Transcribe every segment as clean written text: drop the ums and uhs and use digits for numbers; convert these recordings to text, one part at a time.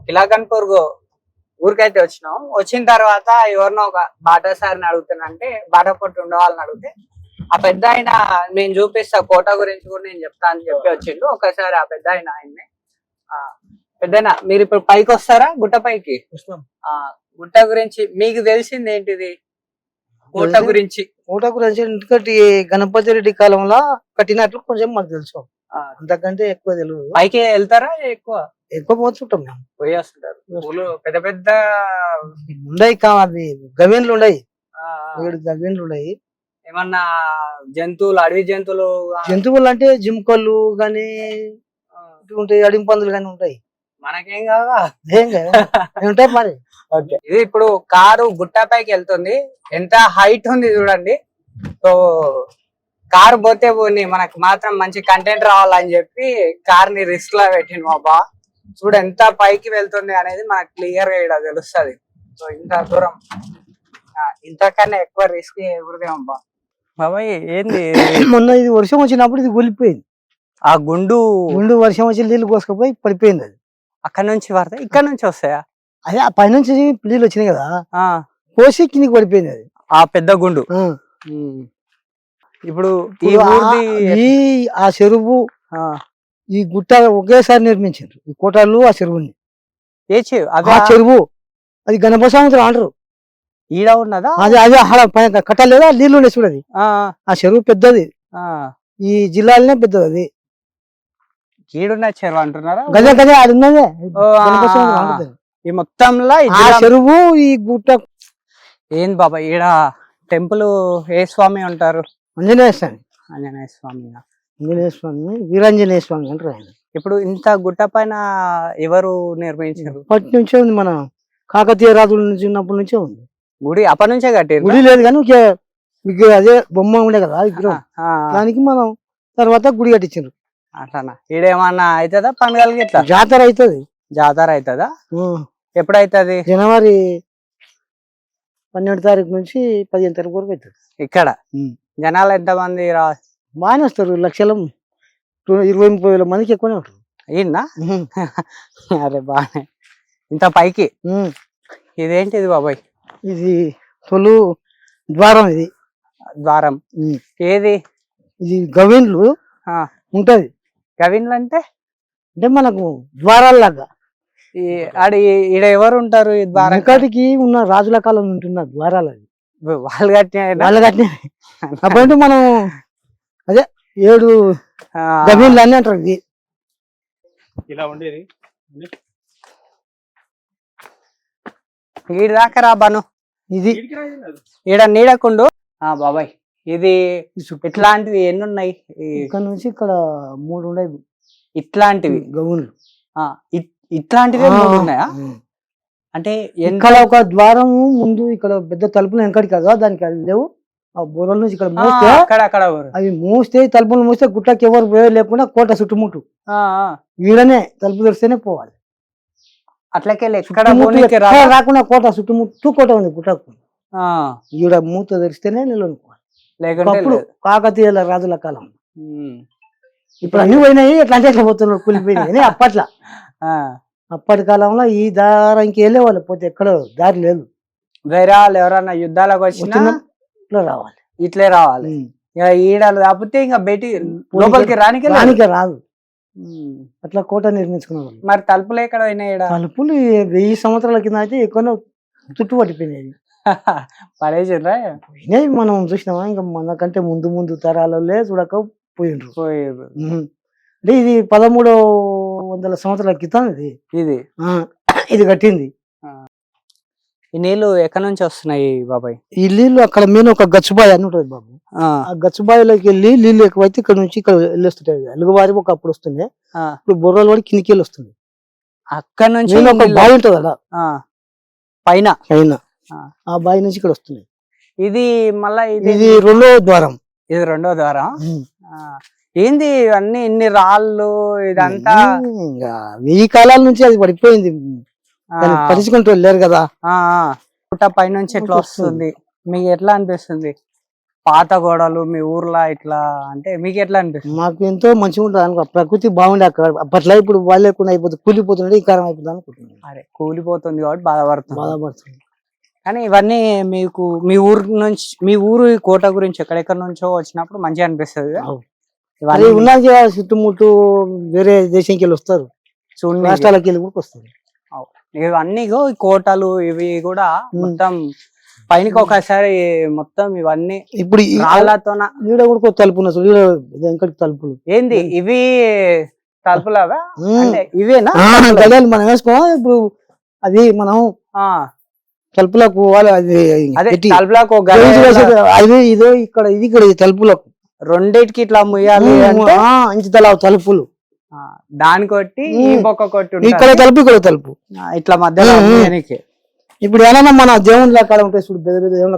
కిలాకన్పూర్ ఊరికైతే వచ్చినాం. వచ్చిన తర్వాత ఎవరినో ఒక బాటా సార్ని అడుగుతున్నా, బాటా పొట్టు ఉండవాలని అడిగితే ఆ పెద్ద ఆయన నేను చూపిస్తా కోట గురించి కూడా నేను చెప్తా అని చెప్పి వచ్చిండు. ఒకసారి ఆ పెద్ద ఆయన్ని పెద్దనా మీరు ఇప్పుడు పైకి వస్తారా గుట్ట పైకి? గుట్ట గురించి మీకు తెలిసింది ఏంటిది? కోట గురించి ఎందుకంటే గణపతి రెడ్డి కాలంలో కట్టినట్లు కొంచెం మాకు తెలుసు, అంతకంటే ఎక్కువ తెలియదు. పైకి వెళ్తారా? ఎక్కువ పోతుంటాం మేము, పోయి వస్తుంటారు. పెద్ద పెద్ద ఉండయి గవేన్లు ఉన్నాయి, 7 గవేన్లు ఉన్నాయి. ఏమన్నా జంతువులు, అడవి జంతువులు అంటే జింకలు గాని ఉంటాయి, అడవి పందులు గాని ఉంటాయి. మనకేం కాదా? ఏం ఉంటాయి మరి. ఇది ఇప్పుడు కారు గుట్ట పైకి వెళ్తుంది, ఎంత హైట్ ఉంది చూడండి. సో కారు పోతే పోని మనకు మాత్రం మంచి కంటెంట్ రావాలని చెప్పి కార్ ని రిస్క్ లా పెట్టిండు మా బా. చూడు ఎంత పైకి వెళ్తుంది అనేది మనకు క్లియర్ గా ఇక్కడ తెలుస్తుంది. సో ఇంత దూరం ఇంతకన్నా ఎక్కువ రిస్క్ ఎవరిదేమబ్బా బాబాయ్. ఏంది మొన్న ఇది వర్షం వచ్చినప్పుడు ఇది కూలిపోయింది. ఆ గుండు వర్షం వచ్చి నీళ్ళు కోసుకపోయి పడిపోయింది. అది అక్కడ నుంచి పడతాయి, ఇక్కడ నుంచి వస్తాయా? అదే ఆ పైనుంచి నీళ్ళు వచ్చినాయి కదా, కోసి కిందికి పడిపోయింది అది, ఆ పెద్ద గుండు. ఇప్పుడు ఆ చెరువు ఈ గుట్ట ఒకేసారి నిర్మించారు, ఈ కోటలు ఆ చెరువుని. ఆ చెరువు అది గణప సముద్రం అంటారు. ఈడ ఉన్నదా? అది అదే కట్టలేదా నీళ్లు ఉండే చూడది. ఆ చెరువు పెద్దది, ఈ జిల్లాలోనే పెద్దది. అది ఈడున్న చెరువు అంటున్నారా? గదే గదే అది ఉన్నదే ఈ మొత్తంలో చెరువు ఈ గుట్ట. ఏంది బాబా ఈడ టెంపుల్ ఏ స్వామి ఉంటారు? ఆంజనేయ స్వామి. ఆంజనేయ స్వామి, వీరాంజనేయ స్వామి అంటారు ఆయన. ఇప్పుడు ఇంత గుట్ట పైన ఎవరు నిర్మించారు? అప్పటి నుంచే ఉంది, మన కాకతీయ రాజుల నుంచి ఉన్నప్పటి నుంచే ఉంది గుడి. అప్పటి నుంచే కట్టారు. గుడి లేదు కానీ అదే బొమ్మ ఉండే కదా విగ్రహం, దానికి మనం తర్వాత గుడి కట్టించారు. అట్లానా? ఈడేమన్నా అవుతుందా పండుగలకి? ఇట్లా జాతర అవుతుంది. జాతర అవుతుందా? ఎప్పుడైతుంది? జనవరి 12 తారీఖు నుంచి 15 తారీఖు వరకు అవుతుంది. ఇక్కడ జనాలు ఎంతమంది బాగానే వస్తారు, లక్షల 20-30 మందికి ఎక్కువనే ఉంటారు. అయ్యిందా? అరే బానే. ఇంత పైకి ఇదేంటిది బాబాయ్? ఇది తొలు ద్వారం. ఇది ద్వారం ఏది? ఇది గవిన్లు ఉంటది. గవిన్లు అంటే మనకు ద్వారాల్లాగా. ఈడ ఎవరు ఉంటారు? వెనకటికి ఉన్న రాజుల కాలం ఉంటున్న ద్వారాలు అది, వాళ్ళు కట్టిన. అప్పుడు మనం అదే 7 గవిన్లు అని అంటారు. ఇది ఇలా ఉండేది. ఈడ దాకా రా బాను. ఇది ఈడ నీడకుండు. బాబాయ్ ఇది ఇట్లాంటివి ఎన్ని ఉన్నాయి? ఇక్కడ నుంచి ఇక్కడ 3 ఉన్నాయి ఇట్లాంటివి గవున్లు. ఇట్లాంటివి 3 ఉన్నాయా? అంటే ఇక్కడ ఒక ద్వారం ముందు, ఇక్కడ పెద్ద తలుపులు వెనకటి కదా, దానికి అది లేవు. ఆ బోరల నుంచి ఇక్కడ మూస్తే అవి మూస్తే తలుపులు మూస్తే గుట్టకి ఎవరు పోయే లేకుండా కోట చుట్టుముట్టు వీడనే తలుపు తెరిస్తేనే పోవాలి. అట్లకెళ్ళి రాకుండా కోట చుట్టుముట్టు కోట ఉంది గుట్టకు. ఈడ మూత తెరిస్తేనే నిలనుకోవాలి. అప్పుడు కాకతీయుల రాజుల కాలం. ఇప్పుడు అన్ని పోయినాయి, ఎట్లా అంటే ఎట్లా పోతున్నాడు, కూలిపోయినాయి. అప్పటి కాలంలో ఈ దారానికి వెళ్ళే వాళ్ళు, పోతే ఎక్కడ దారి లేదు. వేరే వాళ్ళు ఎవరన్నా యుద్ధాలకు వచ్చినా ఇట్లే రావాలి. ఈడలు కాకపోతే ఇంకా బయటి లోపలికి రానికే రాదు. అట్లా కోట నిర్మించుకున్నారు. మరి తలుపులు ఎక్కడ పోయినాయి? తలుపులు 1000 సంవత్సరాల కింద అయితే ఎక్కువ చుట్టూ పట్టిపోయినాయి. పడేసిండ్రా? మనం చూసినామా? ఇంకా మనకంటే ముందు తరాలే చూడక పోయిండ్రు. అంటే ఇది 1300 సంవత్సరాల క్రితం ఇది కట్టింది. ఈ నీళ్లు ఎక్కడి నుంచి వస్తున్నాయి బాబాయ్? ఈ నీళ్లు అక్కడ మెయిన్ ఒక గచ్చుబాయి అని ఉంటుంది బాబు. ఆ గచ్చుబాయిలోకి వెళ్ళి నీళ్లు ఎక్కువైతే ఇక్కడ నుంచి ఇక్కడ వెళ్ళొస్తుంటాయి. అలుగుబారి ఒకప్పుడు వస్తుంది, ఇప్పుడు బొర్రలు పడి కిందికి వెళ్ళి వస్తుంది. అక్కడ నుంచి ఒక బావి ఉంటుంది అలా పైన. ఆ బావి నుంచి ఇక్కడ వస్తున్నాయి. ఇది మళ్ళా ఇది 2వ ద్వారం. ఇది 2వ ద్వారం. ఏంది అన్ని ఇన్ని రాళ్ళు? ఇదంతా 1000 కాలాల నుంచి అది పడిపోయింది, పరుచుకుంటూ వెళ్ళారు కదా. పుట్ట పైనుంచి ఎట్లా వస్తుంది? మీకు ఎట్లా అనిపిస్తుంది? పాత గోడలు మీ ఊర్లో ఇట్లా అంటే మీకు ఎట్లా అనిపిస్తుంది? మాకు ఎంతో మంచిగా ఉంటుంది అనుకో, ప్రకృతి బాగుండే అక్కడ అప్పట్లో. ఇప్పుడు వాళ్ళు లేకుండా అయిపోతుంది, కూలిపోతుండే ఈ కారం అయిపోతుంది అనుకుంటున్నాను. అరే కూలిపోతుంది కాబట్టి బాధపడుతుంది. బాధపడుతుంది. కానీ ఇవన్నీ మీకు మీ ఊరు నుంచి, మీ ఊరు ఈ కోట గురించి ఎక్కడెక్కడ నుంచో వచ్చినప్పుడు మంచిగా అనిపిస్తుంది కదా? అవును. ఇవన్నీ అది ఉన్నది చుట్టుముట్టు వేరే దేశంకి వెళ్ళి వస్తారు, చూడండి. రాష్ట్రాలకి వెళ్ళి కూడా వస్తారు. ఇవన్నీ ఈ కోటలు ఇవి కూడా మొత్తం పైనకి ఒకసారి మొత్తం ఇవన్నీ ఇప్పుడు రాళ్లతోన. ఈడ కూడా తలుపు ఉన్న చూడు, వెంకటి తలుపులు ఏంది ఇవి తలుపులవా? అంటే ఇవేనా గదాలు మనం వేసుకో. ఇప్పుడు అది మనం తలుపులకు పోవాలి, అది అదే పెట్టి తలుపులకు ఒక అది ఇదో ఇక్కడ ఇది ఇక్కడ ఈ తలుపులకు రెండింటికి ఇట్లా ముయ్యాలి అంటే ఇంచుతల తలుపులు దాని కొట్టి ఈ బొక్క కొట్టి ఇక్కడ తలుపు ఇక్కడ తలుపు ఇట్లా మధ్యలో ముయ్యనికి. ఇప్పుడు ఏమైనా మన దేవుళ్ళ కాడ ఉంటాయి చూడు, పెద్ద పెద్ద దేవుళ్ళ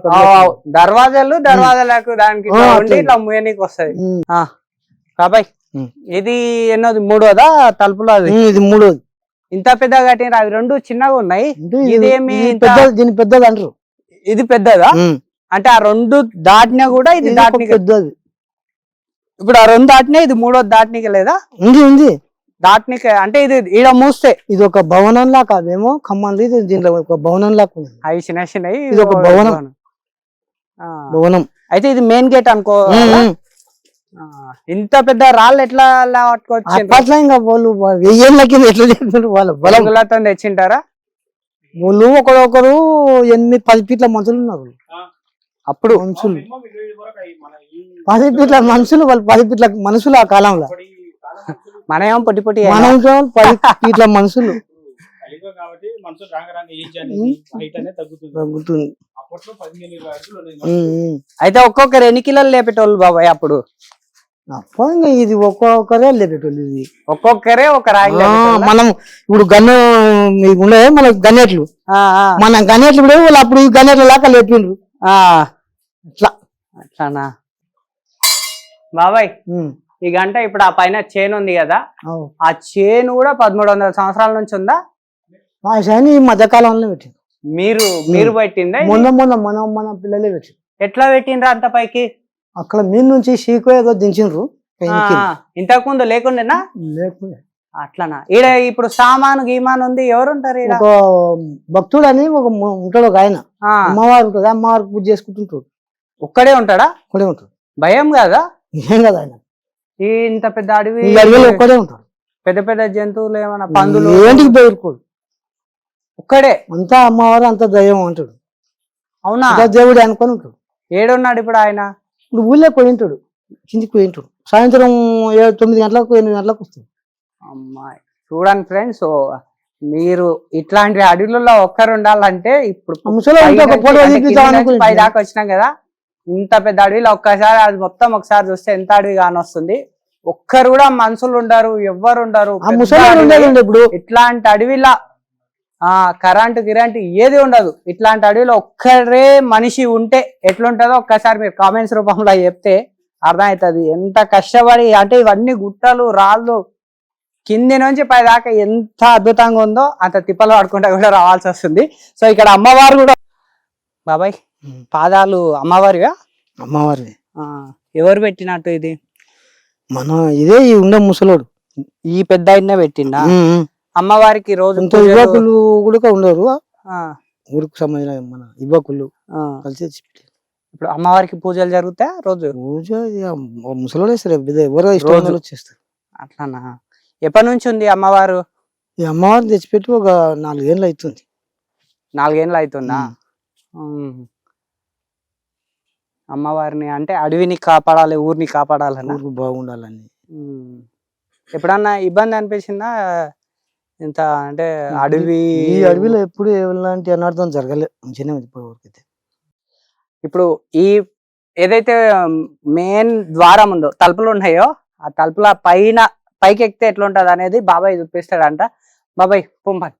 దర్వాజాలకు దానికి ఇట్లా ఉండి ఇట్లా ముయ్యనికి వస్తాయి. కాబట్టి ఇది ఎన్నోది? మూడోదా తలుపులో? అది ఇది మూడోది. ఇంత పెద్దగా కట్టిన అవి రెండు చిన్నగా ఉన్నాయి. ఇదేమి దీని పెద్దది అంటారు. ఇది పెద్దదా? అంటే ఆ రెండు దాటినా కూడా ఇది దాటిన పెద్దది. ఇప్పుడు ఆ రెండు దాటినా ఇది మూడోది దాటినీకి లేదా? ఉంది ఉంది దాటినీకి. అంటే ఇది ఈడ మూస్తే ఇది ఒక భవనంలా కాదేమో, ఖమ్మంలో ఇది దీంట్లో ఒక భవనంలా అవి చిన్న చిన్నవి. ఇది ఒక భవనం. భవనం అయితే ఇది మెయిన్ గేట్ అనుకో. ఇంత పెద్ద రాళ్ళు ఎట్లా పట్టుకోవచ్చు? అట్లా ఇంకా వాళ్ళు వెయ్యేళ్ళ కింద ఎట్లా చేస్తున్నారు, వాళ్ళ బలంతో తెచ్చింటారా? వాళ్ళు ఒకరొకరు 8-10 ఫీట్ల మనుషులు ఉన్నారు అప్పుడు. మనుషులు 10 ఫీట్ల మనుషులు, వాళ్ళు 10 ఫీట్ల మనుషులు ఆ కాలంలో. మనం పొట్టి పొట్టి, మనం 10 ఫీట్ల మనుషులు. తగ్గుతుంది. అయితే ఒక్కొక్కరు ఎన్ని కిలోలు లేపేటోళ్ళు బాబాయ్ అప్పుడు? ఇది ఒక్కొక్కరే లేపేటోళ్ళు. ఇది ఒక్కొక్కరే ఒక రాయి. మనం ఇప్పుడు గన్ను ఉండే మన గన్నేట్లు, మన గన్నేట్లు ఇప్పుడు వాళ్ళు అప్పుడు ఈ గన్నేట్ల లాగా లేపిండ్రు. అట్లా అట్లానా బాబాయ్? ఈ గంట ఇప్పుడు ఆ పైన చేను ఉంది కదా, ఆ చేను కూడా 1300 సంవత్సరాల నుంచి ఉందా? ఆ చేను ఈ మధ్యకాలంలో పెట్టింది. మీరు పెట్టిందా? మన పిల్లలే పెట్టింది. ఎట్లా పెట్టిండ్రా అంత పైకి? అక్కడ మీద నుంచి షీకో ఏదో దించిండ్రు. ఇంతకు ముందు లేకుండేనా? లేకుండా. అట్లానా? ఈడ ఇప్పుడు సామాను గీమాను ఉంది, ఎవరు ఉంటారు? ఒక భక్తుడు అని ఒక ఉంటాడు, ఒక ఆయన. అమ్మవారు ఉంటుంది, అమ్మవారికి పూజ చేసుకుంటుంటాడు. ఒక్కడే ఉంటాడా? ఒక్కడే ఉంటాడు. భయం కదా? ఏం కదా ఆయన. ఇంత పెద్ద అడవి ఒక్కడే ఉంటాడు. పెద్ద పెద్ద జంతువులు ఏమన్నా పందులు ఏంటికి బెదురుకోడు, ఒక్కడే. అంతా అమ్మవారు అంత దయ్యం అంటాడు. అవునా? దేవుడు అనుకొని ఉంటాడు. ఏడున్నాడు ఇప్పుడు ఆయన? ఇప్పుడు ఊళ్ళో పోయి ఉంటాడు, కిందికి పోయి ఉంటాడు. సాయంత్రం 9 గంటలకు 8 గంటలకు వస్తుంది. అమ్మాయి చూడండి ఫ్రెండ్స్, మీరు ఇట్లాంటి అడవులలో ఒక్కరు ఉండాలంటే ఇప్పుడు పై దాకా వచ్చినాం కదా, ఇంత పెద్ద అడవిలో ఒక్కసారి అది మొత్తం ఒకసారి చూస్తే ఎంత అడవి కానొస్తుంది. ఒక్కరు కూడా మనుషులు ఉండరు, ఎవ్వరు ఉండరు. ఇట్లాంటి అడవిలా కరెంటు గిరాంటి ఏది ఉండదు. ఇట్లాంటి అడవిలో ఒక్కరే మనిషి ఉంటే ఎట్లుంటుందో ఒక్కసారి మీరు కామెంట్స్ రూపంలో చెప్తే అర్థమవుతుంది. ఎంత కష్టపడి, అంటే ఇవన్నీ గుట్టలు రాళ్ళు కింది నుంచి పై దాకా ఎంత అద్భుతంగా ఉందో అంత తిప్పలు పడుకుంటా కూడా రావాల్సి వస్తుంది. సో ఇక్కడ అమ్మవారు కూడా బాబాయ్ పాదాలు అమ్మవారిగా? అమ్మవారి. ఎవరు పెట్టినట్టు ఇది? మన ఇదే ఉండే ముసలోడు ఈ పెద్ద అయినా పెట్టిండా? అమ్మవారికి రోజు యువకులు కూడా ఉండరు, ఊరికి సంబంధించిన మన యువకులు కలిసి. ఇప్పుడు అమ్మవారికి పూజలు జరుగుతాయి రోజు? పూజ ముసలోడు వేస్తారు, ఎవరో ఇష్టం వచ్చేస్తారు. అట్లానా? ఎప్పటి నుంచి ఉంది అమ్మవారు? ఈ అమ్మవారిని తెచ్చిపెట్టి ఒక 4 ఏళ్ళు అవుతుంది. 4 ఏళ్ళు అవుతుందా? అమ్మవారిని అంటే అడవిని కాపాడాలి, ఊరిని కాపాడాలని, ఊరికి బాగుండాలని. ఎప్పుడన్నా ఇబ్బంది అనిపించిందా? ఇంత అంటే అడవి, ఈ అడవిలో ఎప్పుడు ఎలాంటి అనర్థం జరగలేదు, మంచిగానే ఉంది ఇప్పటి వరకు అయితే. ఇప్పుడు ఈ ఏదైతే మెయిన్ ద్వారం ఉందో, తలుపులు ఉన్నాయో, ఆ తలుపుల పైకి ఎక్కితే ఎట్లుంటది అనేది బాబాయ్ చూపిస్తాడంట. బాబాయ్ పంపండి.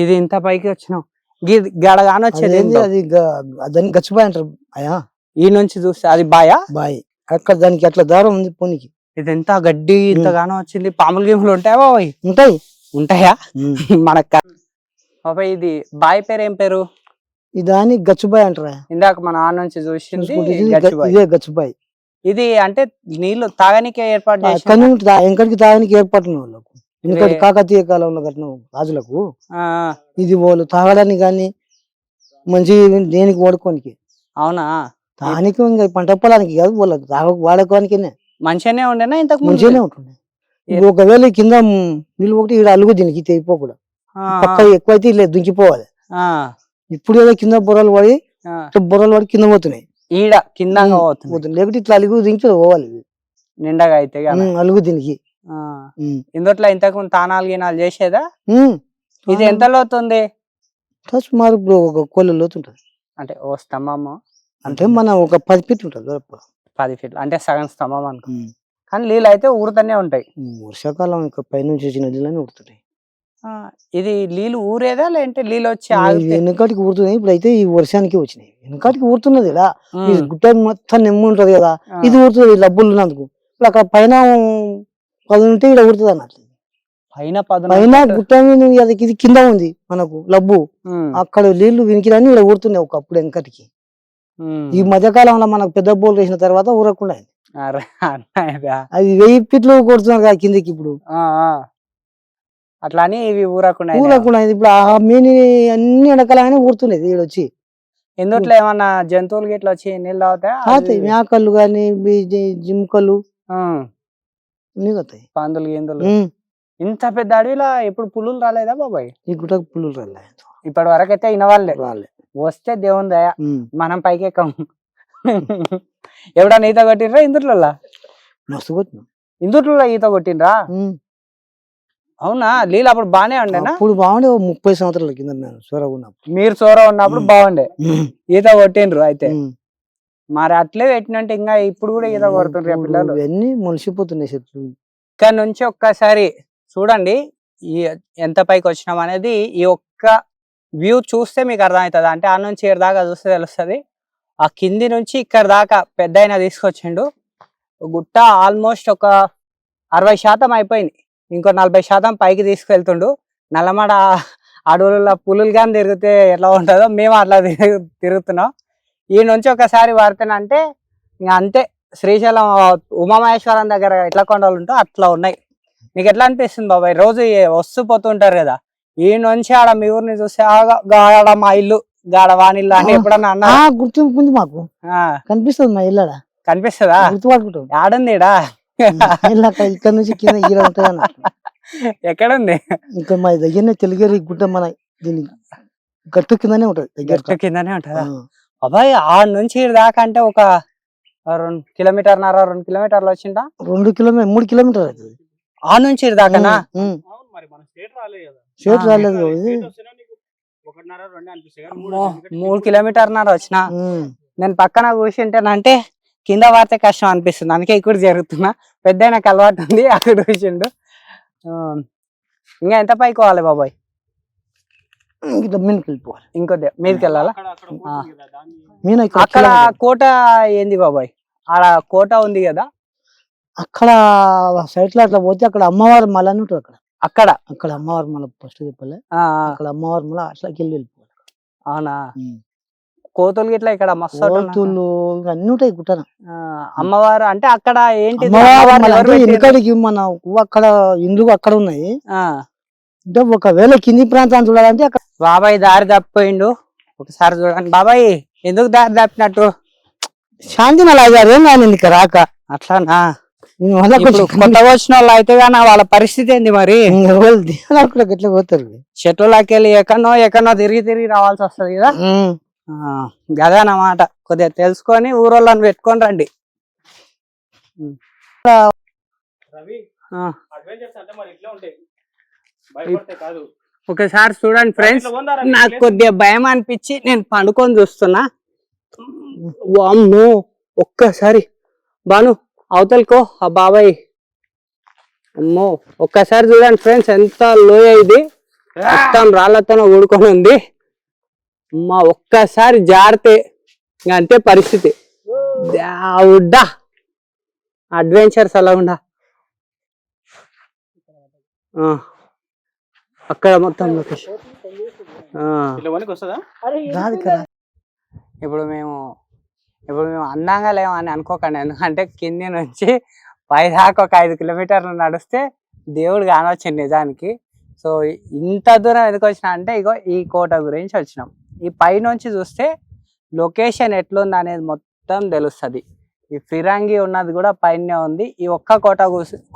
ఇది ఇంత పైకి వచ్చినాం, గడగాని వచ్చేది అది దాన్ని గచ్చిబాయ్ అంటారు. అయ్యా ఈ నుంచి చూస్తే అది బాయా? బాయ్. అక్కడ దానికి అట్లా దారం ఉంది పోనీకి. ఇది ఎంత గడ్డి ఇంతగానో వచ్చింది. పాములు గీములు ఉంటాయా బాబాయ్? ఉంటాయి. ఉంటాయా? మనకు బాబాయ్ ఇది బాయ్ పేరు ఏం పేరు? దాని గచ్చుబాయ్ అంటారా? ఇందాక మన ఆ నుంచి చూసింది చూసుకుంటే ఇది గచ్చిబాయ్. ఇదే గచ్చుబాయ్. ఇది అంటే నీళ్లు తాగనికే ఏర్పాటు చేసిన అక్కడి నుంచి వెనకడికి తాగడానికి ఏర్పాటు వాళ్ళకు. ఎందుకంటే కాకతీయ కాలంలో కట్టిన రాజులకు ఇది వాళ్ళు తాగడానికి కానీ మంచి దేనికి వాడుకోనికి. అవునా? దానికి ఇంకా పంట పొలానికి కాదు, వాళ్ళకి వాడుకోనికి మంచిగానే ఉండేనా ఇంతకు ముందు? మంచిగానే ఉంటుంది. ఒకవేళ కింద నీళ్ళు ఒకటి ఇక్కడ అలుగు దీనికి తెగిపోకూడదు, పక్క ఎక్కువైతే ఇలా దుంకిపోవాలి. ఇప్పుడు ఏదో కింద బొర్రలు పడి కింద పోతున్నాయి, ఈడ కింద పోతుంది. లేకపోతే ఇట్లా అలుగు దింకి పోవాలి నిండగా అయితే అలుగు దీనికి. ఇందుట్లో ఇంతకు ముందు తానాలు గినాలు చేసేదా? ఇది ఎంత లోతుంది? సుమారు ఇప్పుడు ఒక కోళ్ళ లోతు ఉంటుంది. అంటే ఓ స్తంభం అంటే మన ఒక 10 ఫీట్లు ఉంటుంది. 10 ఫీట్లు అంటే సగం స్తంభం అనుకో. కానీ నీళ్ళు అయితే ఊరుతూనే ఉంటాయి. వర్షాకాలం ఇంకా పైనుంచి వచ్చిన నీళ్ళని ఊరుతున్నాయి. ఇది నీళ్ళు ఊరేదా లేదంటే నీళ్ళు వచ్చి వెనకాటికి ఊరుతున్నాయి. ఇప్పుడు అయితే ఈ వర్షానికి వచ్చినాయి. వెనకాటికి ఊరుతున్నది ఇలా గుట్ట మొత్తం నెమ్ము ఉంటది కదా, ఇది ఊరుతుంది డబ్బులు ఉన్నందుకు. ఇప్పుడు అక్కడ పైన 10 ఉంటే ఇక్కడ ఊరుతుంది అన్నట్టు. పైన గుట్ట మీద ఇది కింద ఉంది మనకు లబ్బు, అక్కడ నీళ్లు వినికిరని ఇక్కడ ఊరుతున్నాయి ఒకప్పుడు వెనకటికి. ఈ మధ్యకాలంలో మనకు పెద్ద బోర్లు వేసిన తర్వాత ఊరకుండా అది 1000 ఫీట్లు కొడుతున్నారు కదా కిందికి. ఇప్పుడు అట్లా అని ఇవి ఊరకుండా ఇప్పుడు ఆ మీని అన్ని వెనకాలనే ఊరుతున్నాయి ఈడొచ్చి. ఎందుట్లో ఏమన్నా జంతువులు గిట్లా వచ్చి నీళ్ళు తాగుతాయి? మేకలు గాని జింకలు అన్ని తాగుతాయి, పందులు గిందులు. ఇంత పెద్ద అడవిలో ఎప్పుడు పులులు రాలేదా బాబాయ్? ఈ గుట్టకు పులులు రాలే ఇప్పటి వరకు అయితే వినవాళ్ళే. రాలే. వస్తే దేవుని దయ, మనం పైకి ఎక్కం. ఎవడన్నా ఈత కొట్టినరా ఇందుట్లో? మస్తు కొట్టిన ఇందుట్లో ఈత కొట్టినరా? అవునా? నీళ్ళు అప్పుడు బానే ఉండేనా? అప్పుడు బాగుండే. 30 సంవత్సరాల కింద మీరు సోర ఉన్నప్పుడు బాగుండే, ఈత కొట్టిండ్రు అయితే. మరి అట్లే పెట్టినంటే ఇంకా ఇప్పుడు కూడా ఈత కొడుతుండ్రు పిల్లలు. ఇవన్నీ మునిసిపోతున్నాయి చెట్లు. ఇక్కడ నుంచి ఒక్కసారి చూడండి ఎంత పైకి వచ్చినాం అనేది. ఈ ఒక్క వ్యూ చూస్తే మీకు అర్థమవుతుంది. అంటే ఆ నుంచి ఇక్కడ దాకా చూస్తే తెలుస్తుంది. ఆ కింది నుంచి ఇక్కడ దాకా పెద్ద అయినా తీసుకొచ్చిండు. గుట్ట ఆల్మోస్ట్ ఒక 60% అయిపోయింది. ఇంకో 40% పైకి తీసుకెళ్తుండు. నల్లమడ అడవులలో పులులు కానీ తిరిగితే ఎట్లా ఉంటుందో మేము అట్లా తిరుగుతున్నాం. ఈ నుంచి ఒకసారి పడుతున్నంటే ఇంకా అంతే. శ్రీశైలం ఉమామహేశ్వరం దగ్గర ఎట్లా కొండలు ఉంటో అట్లా ఉన్నాయి. నీకు ఎట్లా అనిపిస్తుంది బాబాయ్? రోజు వస్తూ పోతుంటారు కదా, ఈ నుంచి ఆడ మీ ఊరిని చూస్తే గాడ మా ఇల్లు గాడ వానిల్లు అని ఎప్పుడన్నా అన్నా? గుర్తింపు మాకు కనిపిస్తుంది. మా ఇల్లు కనిపిస్తుందా? గుర్తుపట్టుకుంటాం. ఆడుంది ఇక్కడ నుంచి ఎక్కడుంది? ఇంకా మా దగ్గరనే తెలుగేరి గుట్ట, మన దీని గట్టు కిందనే ఉంటది. గట్టు కిందనే ఉంటదా బాబాయ్? ఆ నుంచి దాకా అంటే ఒక 2 కిలోమీటర్న్నర 2 కిలోమీటర్లు వచ్చిందా? 3 కిలోమీటర్ అవుతుంది ఆ నుంచి దాకానా? షేట్ రాలేదు. 3 కిలోమీటర్న్నర వచ్చిన. నేను పక్కన కూర్చుంటానంటే కింద వాడితే కష్టం అనిపిస్తుంది, అందుకే ఇక్కడ జరుగుతున్నా. పెద్ద నాకు అలవాటు ఉంది, అక్కడ కూర్చుండు. ఇంకా ఎంత పైకి పోవాలి బాబాయ్? ఇంకొద్ది మీదకి వెళ్ళాలా? అక్కడ కోట ఏంది బాబాయ్? ఆడ కోట ఉంది కదా, అక్కడ సైడ్ లో అట్లా పోతే అక్కడ అమ్మవారి మల అని ఉంటుంది. అక్కడ అమ్మవారి మల ఫస్ట్ చెప్పలే, అక్కడ అమ్మవారి మల అట్లకి వెళ్ళిపోవాలి. అవునా? కోతులు గిట్లా ఇక్కడ మస్తు అన్ని ఉంటాయి గుట్టన. అమ్మవారు అంటే అక్కడ ఏంటి? ఎందుకడికి మన అక్కడ ఇందుకు అక్కడ ఉన్నాయి. ఒకవేళ కింది ప్రాంతాన్ని చూడాలంటే అక్కడ. బాబాయ్ దారి తప్పిపోయిండు, ఒకసారి చూడండి. బాబాయ్ ఎందుకు దారి తప్పినట్టు? శాంతి నలాగారు రాక. అట్లానా? కొత్తగా వచ్చిన వాళ్ళు అయితే కానీ వాళ్ళ పరిస్థితి ఏంది మరి? ఎట్లా పోతారు? చెట్లకి వెళ్ళి ఎక్కడో తిరిగి రావాల్సి వస్తుంది కదా. గదనమాట, కొద్దిగా తెలుసుకొని ఊరోళ్ళని పెట్టుకొని రండి. ఒకసారి చూడండి ఫ్రెండ్స్, నాకు కొద్దిగా భయం అనిపించి నేను పండుకొని చూస్తున్నా. వామ్మో, ఒక్కసారి బాను అవతలకో ఆ బాబాయ్. అమ్మో, ఒక్కసారి చూడండి ఫ్రెండ్స్, ఎంత లోయ ఇది, మొత్తం రాళ్లతో ఊడుకొని ఉంది. అమ్మా, ఒక్కసారి జారితే ఇంకా అంతే పరిస్థితి. దేవుడా, అడ్వెంచర్స్ అలా ఉండా. అక్కడ మొత్తం లొకేషన్ రాదు కదా. ఇప్పుడు మేము అందంగా లేమని అనుకోకండి, ఎందుకంటే కింది నుంచి పై దాకా ఒక 5 కిలోమీటర్లు నడిస్తే దేవుడు కానొచ్చింది నిజానికి. సో ఇంత దూరం ఎందుకు వచ్చినా అంటే ఇగో ఈ కోట గురించి వచ్చినాం. ఈ పై నుంచి చూస్తే లొకేషన్ ఎట్లుంది అనేది మొత్తం తెలుస్తుంది. ఈ ఫిరంగి ఉన్నది కూడా పైనే ఉంది. ఈ ఒక్క కోట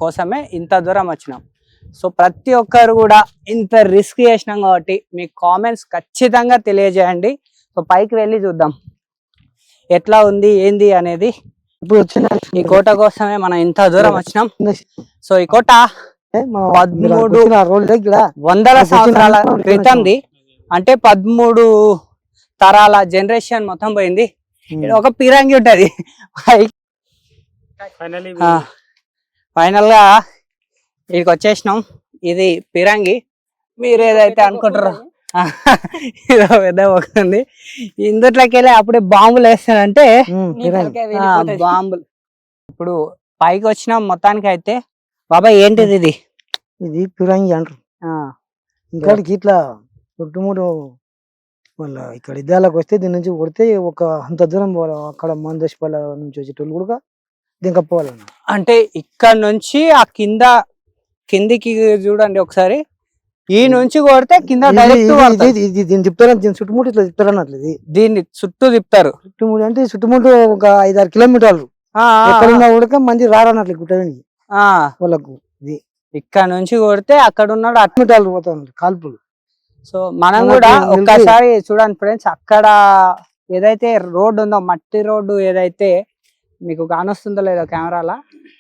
కోసమే ఇంత దూరం వచ్చినాం. సో ప్రతి ఒక్కరు కూడా ఇంత రిస్క్ చేసినాం కాబట్టి మీ కామెంట్స్ ఖచ్చితంగా తెలియజేయండి. సో పైకి వెళ్ళి చూద్దాం ఎట్లా ఉంది ఏంది అనేది. ఇప్పుడు వచ్చిన ఈ కోట కోసమే మనం ఇంత దూరం వచ్చినాం. సో ఈ కోట 1300 సంవత్సరాల క్రితంది, అంటే 13 తరాల జనరేషన్ మొత్తం పోయింది. ఒక పిరంగి ఉంటది. ఫైనల్ గా ఇక్కడికి వచ్చేసినాం. ఇది పిరంగి. మీరు ఏదైతే అనుకుంటారో ఇదో పెద్ద ఉంది. ఇందుట్లోకి వెళ్ళి అప్పుడే బాంబులు వేస్తానంటే బాంబులు. ఇప్పుడు పైకి వచ్చినాం మొత్తానికి. అయితే బాబాయ్ ఏంటిది ఇది? ఇది పిరంగి అంటారు. ఇంకాడికి ఇట్లా చుట్టుముడు వాళ్ళ ఇక్కడ ఇద్దాలకు వస్తే దీని నుంచి కొడితే ఒక అంత దూరం పోవాలి. అక్కడ మందశపల్ల నుంచి వచ్చేటోళ్ళు కూడా దింకపోవాలన్న. అంటే ఇక్కడ నుంచి ఆ కిందికి చూడండి ఒకసారి. ఈ నుంచి కొడితే కింద డైరెక్ట్ దీన్ని తిప్పుతారు. దీని చుట్టుముట్టు ఇట్లా తిప్పుతారు అన్నట్లు. దీన్ని చుట్టూ తిప్పుతారు. చుట్టుముట్టు అంటే చుట్టుముట్టు ఒక 5-6 కిలోమీటర్లు ఎక్కడున్నా కూడా మంది రారన్నట్లు గుట్టడానికి వాళ్ళకు. ఇక్కడ నుంచి కొడితే అక్కడ ఉన్నాడు అట్మిటాలు పోతారు కాల్పులు. సో మనం కూడా ఒక్కసారి చూడండి ఫ్రెండ్స్, అక్కడ ఏదైతే రోడ్డు ఉందో మట్టి రోడ్డు ఏదైతే మీకు కానొస్తుందో లేదో కెమెరాలా,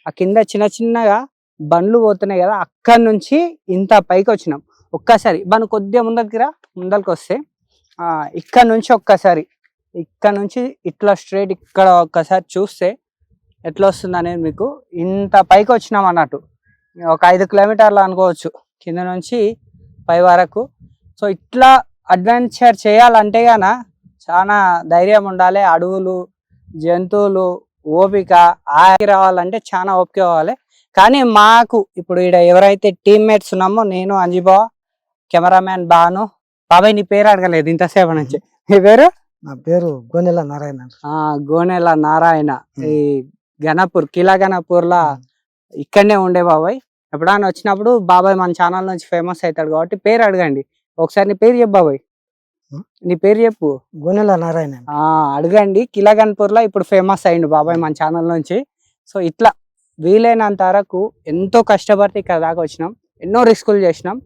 ఆ కింద చిన్నగా బండ్లు పోతున్నాయి కదా, అక్కడ నుంచి ఇంత పైకి వచ్చినాం. ఒక్కసారి మనం కొద్దిగా ముందరికి వస్తే ఇక్కడ నుంచి ఒక్కసారి ఇక్కడ నుంచి ఇట్లా స్ట్రైట్ ఇక్కడ ఒక్కసారి చూస్తే ఎట్లా వస్తుంది అనేది మీకు. ఇంత పైకి వచ్చినాం అన్నట్టు. ఒక 5 కిలోమీటర్లు అనుకోవచ్చు కింద నుంచి పై వరకు. సో ఇట్లా అడ్వెంచర్ చేయాలంటే గాన చాలా ధైర్యం ఉండాలి. అడవులు, జంతువులు, ఓపిక ఆగి రావాలంటే చాలా ఓపిక కావాలి. కానీ మాకు ఇప్పుడు ఇక్కడ ఎవరైతే టీమ్మేట్స్ ఉన్నామో, నేను, అంజిబావ, కెమెరామ్యాన్ బాను. బాబాయ్ నీ పేరు అడగలేదు ఇంతసేపు నుంచి. నీ పేరు? నా పేరు గోనెల నారాయణ. గోనెల నారాయణ. ఈ గణపూర్, కిలా గణపూర్ లా ఇక్కడనే ఉండే బాబాయ్. ఎప్పుడైనా వచ్చినప్పుడు బాబాయ్ మన ఛానల్ నుంచి ఫేమస్ అవుతాడు కాబట్టి పేరు అడగండి. ఒకసారి నీ పేరు చెప్పు బాబాయ్. నీ పేరు చెప్పు. గోనెల నారాయణ. అడగండి. కిలా గణపూర్ లో ఇప్పుడు ఫేమస్ అయ్యిండు బాబాయ్ మన ఛానల్ నుంచి. సో ఇట్లా వీలైనంత వరకు ఎంతో కష్టపడితే ఇక్కడ దాకా వచ్చినాం. ఎన్నో రిస్కులు చేసినాం.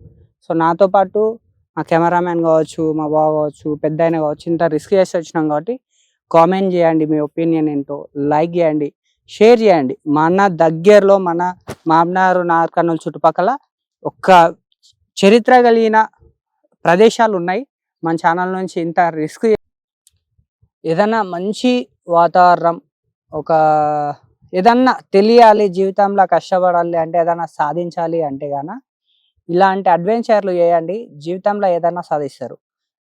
సో నాతో పాటు మా కెమెరామ్యాన్ కావచ్చు, మా బావ కావచ్చు, పెద్ద ఆయన కావచ్చు, ఇంత రిస్క్ చేసి వచ్చినాం కాబట్టి కామెంట్ చేయండి మీ ఒపీనియన్ ఏంటో, లైక్ చేయండి, షేర్ చేయండి. మన దగ్గరలో మన మామనారు, నార్కర్నూలు చుట్టుపక్కల ఒక చరిత్ర కలిగిన ప్రదేశాలు ఉన్నాయి. మన ఛానల్ నుంచి ఇంత రిస్క్ ఏదన్నా మంచి వాతావరణం, ఏదన్నా తెలియాలి, జీవితంలో కష్టపడాలి అంటే, ఏదన్నా సాధించాలి అంటే గాన ఇలాంటి అడ్వెంచర్లు చేయండి. జీవితంలో ఏదన్నా సాధిస్తారు.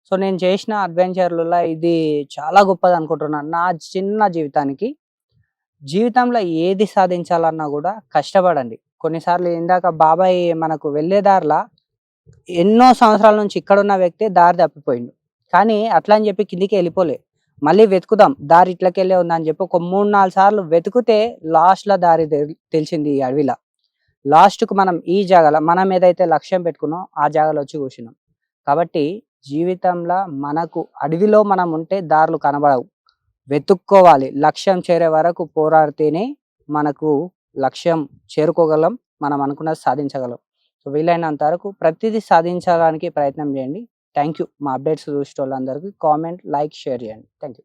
సో నేను చేసిన అడ్వెంచర్లలో ఇది చాలా గొప్పది అనుకుంటున్నాను. నా చిన్న జీవితంలో ఏది సాధించాలన్నా కూడా కష్టపడండి. కొన్నిసార్లు ఇందాక బాబాయ్ మనకు వెళ్ళేదారిలా ఎన్నో సంవత్సరాల నుంచి ఇక్కడ ఉన్న వ్యక్తి దారి తప్పిపోయిండు. కానీ అట్లా అని చెప్పి కిందికి వెళ్ళిపోలే. మళ్ళీ వెతుకుదాం, దారి ఇట్లకెళ్ళే ఉందని చెప్పి ఒక 3-4 సార్లు వెతుకుతే లాస్ట్ లో దారి తెలిసింది. ఈ అడవిలో లాస్ట్ కు మనం ఈ జాగాలో మనం ఏదైతే లక్ష్యం పెట్టుకున్నాం ఆ జాగాలో వచ్చి కూర్చున్నాం. కాబట్టి జీవితంలో మనకు అడవిలో మనం ఉంటే దారులు కనబడవు, వెతుక్కోవాలి. లక్ష్యం చేరే వరకు పోరాడితేనే మనకు లక్ష్యం చేరుకోగలం, మనం అనుకున్నది సాధించగలం. సో వీలైనంత వరకు ప్రతిదీ సాధించడానికి ప్రయత్నం చేయండి. Thank you. మా అప్డేట్స్ చూసే వాళ్ళందరికీ కామెంట్, లైక్, షేర్ చేయండి. Thank you.